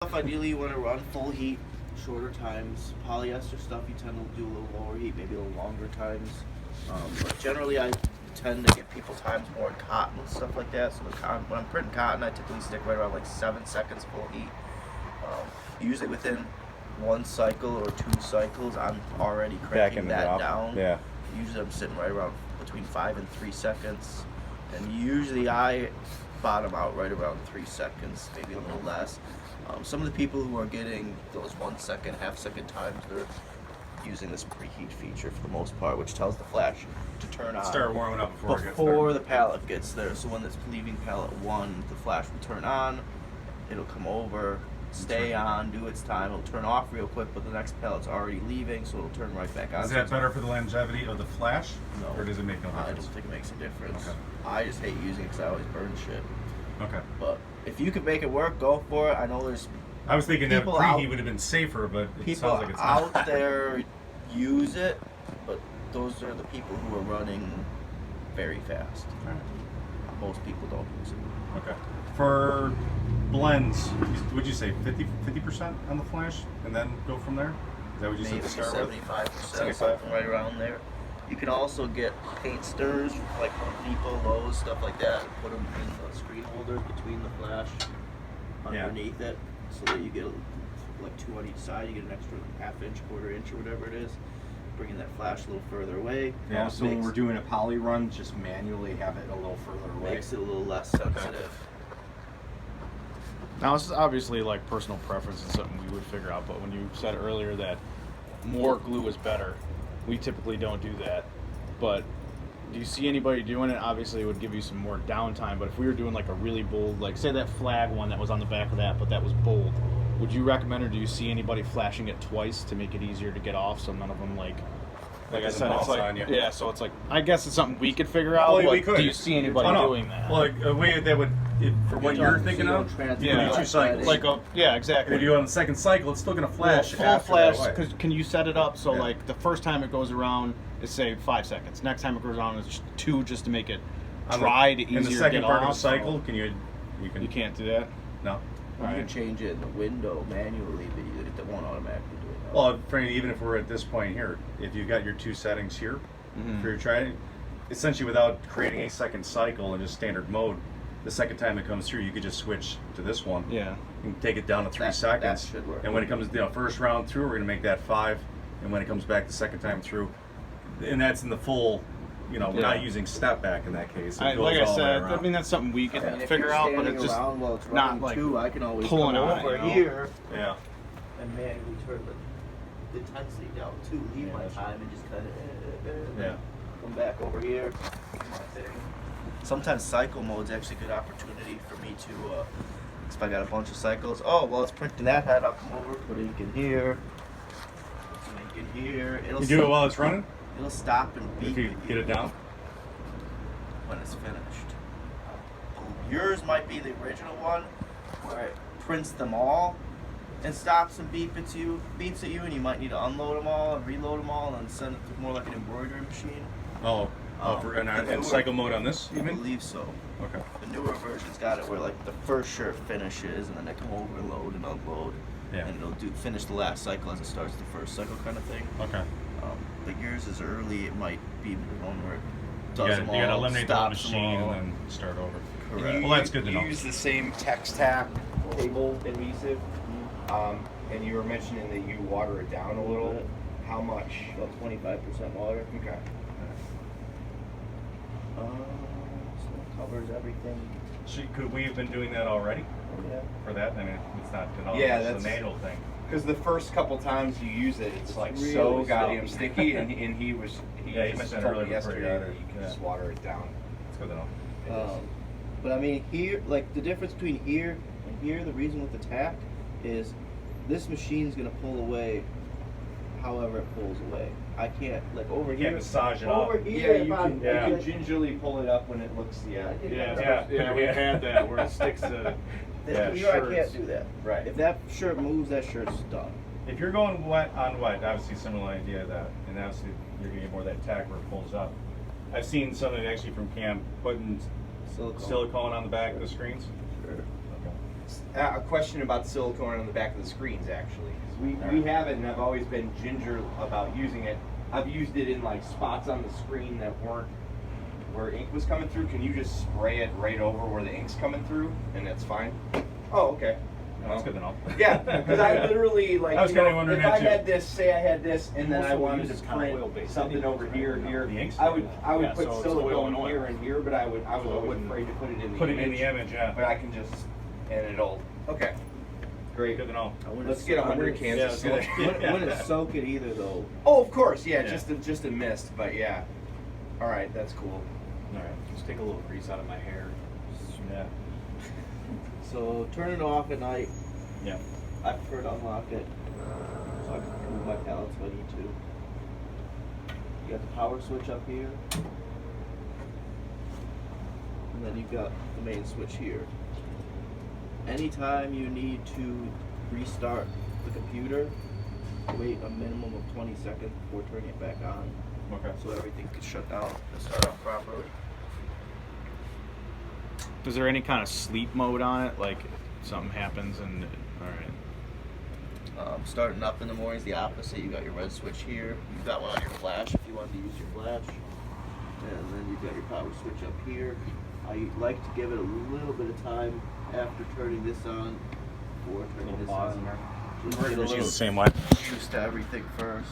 Ideally, you want to run full heat, shorter times. Polyester stuff, you tend to do a little lower heat, maybe a little longer times. But generally, I tend to give people times more in cotton and stuff like that. So when I'm printing cotton, I typically stick right around like 7 seconds full heat. Usually within 1 cycle or 2 cycles, I'm already cranking that down. Yeah. Usually, I'm sitting right around between 5 and 3 seconds, and usually I bottom out right around 3 seconds, maybe a little less. Some of the people who are getting those 1 second, half-second times, they're using this preheat feature for the most part, which tells the flash to turn on. Start warming up before the pallet gets there. So when it's leaving pallet 1, the flash will turn on. It'll come over, stay on, do its time. It'll turn off real quick, but the next pallet's already leaving, so it'll turn right back on. Is that better for the longevity of the flash? No. Or does it make no difference? I don't think it makes a difference. Okay. I just hate using it because I always burn shit. Okay. But if you could make it work, go for it. I know there's I was thinking that people preheat out- would have been safer, but it people sounds like it's not. out there use it, but those are the people who are running very fast. Alright. Most people don't use it. Okay. For blends, would you say 50% on the flash and then go from there? Is that what you Maybe said to start with? 75%, something right around there. You can also get paint stirrers like Home Depot, Lowe's, stuff like that, and put them in the screen holder between the flash underneath it, so that you get like 2 on each side. You get an extra ½ inch, quarter inch, or whatever it is, bringing that flash a little further away. Yeah, so when we're doing a poly run, just manually have it a little further away. Makes it a little less sensitive. Now, this is obviously like personal preference and something we would figure out, but when you said earlier that more glue is better, we typically don't do that. But do you see anybody doing it? Obviously, it would give you some more downtime, but if we were doing like a really bold, like say that flag one that was on the back of that, but that was bold, would you recommend, or do you see anybody flashing it twice to make it easier to get off so none of them like I Doesn't said, it's bounce on like, you. yeah, so it's like, I guess it's something we could figure out, Well, but we could. do you see anybody doing that? Well, like, a way that would, for what you're thinking of, Yeah. 2 cycles. Like yeah, exactly. If you do it on the second cycle, it's still going to flash full after flash, that way. because can you set it up so Yeah. like the first time it goes around is say 5 seconds, next time it goes around is just 2, just to make it dry to easier in the to second get part off, of the cycle, so you can't do that. No. You can change it in the window manually, but it won't automatically do it. Well, Franny, even if we're at this point here, if you've got your 2 settings here for your try, essentially without creating a second cycle in just standard mode, the second time it comes through, you could just switch to this one. Yeah. And take it down to 3 That seconds. should work. And when it comes, first round through, we're going to make that 5. And when it comes back the second time through, and that's in the full, we're not using step back in that case. It goes Like I all the way said, around. I mean that's something we can And if figure you're out, but standing it's just around while it's not running like too, I can always pulling come on it, over you know? here Yeah. and manually turn the intensity down too. Leave my time and just kind of come back over here. Do my thing. Sometimes cycle mode's actually a good opportunity for me to, if I got a bunch of cycles, it's printing that head, I'll come over, put ink in here, put some ink in here. You do it while it's running? It'll stop and beep If you get it down? when it's finished. Yours might be the original one where it prints them all and stops and beeps at you, and you might need to unload them all and reload them all and send it to more like an embroidery machine. And cycle mode on this, you I mean? believe so. Okay. The newer version's got it where like the first shirt finishes and then they come over and load and unload. Yeah. And it'll finish the last cycle as it starts the first cycle kind of thing. Okay. But yours is early, it might be the one where it does You them got to all, eliminate the whole stops them machine all. and then start over. Correct. Well, that's good to know. You use the same Tex-Tac table adhesive, and you were mentioning that you water it down a little. How much? About 25% water. Okay. So it covers everything. Could we have been doing that already Yeah. for that? I mean, it's not at all. Yeah, it's that's- a manual thing. Because the first couple times you use it, it's like really so goddamn sticky. sticky, and he Yeah, you just mentioned told earlier me before you yesterday got that it. you can Yeah. just water it down. It's good to know. But I mean, here, like the difference between here and here, the reason with the tack is this machine's gonna pull away however it pulls away. I can't, like over You here. can't massage it over up. here, Yeah, if you I'm- can gingerly pull it up when it looks, Yeah, Yeah. we had that where it sticks to. Here Yeah, I can't do that. Right. If that shirt moves, that shirt's done. If you're going wet on wet, obviously similar idea of that, and obviously you're gonna get more of that tack where it pulls up. I've seen something actually from Cam putting Silicone. silicone on the back of the screens. Sure. Okay. A question about the silicone on the back of the screens, actually. 'Cause we have it, and I've always been ginger about using it. I've used it in like spots on the screen that weren't where ink was coming through. Can you just spray it right over where the ink's coming through, and that's fine? Oh, okay. That's good to know. Yeah, because I literally like. I was kinda wondering if that I too. had this, say I had this, and then I Also, we wanted use to kind of print oil-based something anyways, over right? here, No, here. the ink's I would Yeah, put so it's silicone oil and oil. here and here, but I was So it always wouldn't afraid to put it in the Put image. it in the image, yeah. But I can just and it'll. Okay, great. Good to know. Let's get 100 cans of Yeah, silicone. Wouldn't soak it either though. Oh, of course, yeah, Yeah. just a mist, but yeah. All right, that's cool. All right. Just take a little grease out of my hair. Yeah. So turn it off at night. Yeah. I prefer to unlock it so I can move my pallets if I need to. You got the power switch up here. And then you've got the main switch here. Anytime you need to restart the computer, wait a minimum of 20 seconds before turning it back on Okay. so everything can shut down and start up properly. Is there any kind of sleep mode on it? Like something happens and all right. Starting up in the morning is the opposite. You got your red switch here. You've got one on your flash if you want to use your flash. And then you've got your power switch up here. I like to give it a little bit of time after turning this on before turning this on. Just get a Machine's little the same way. used to everything first.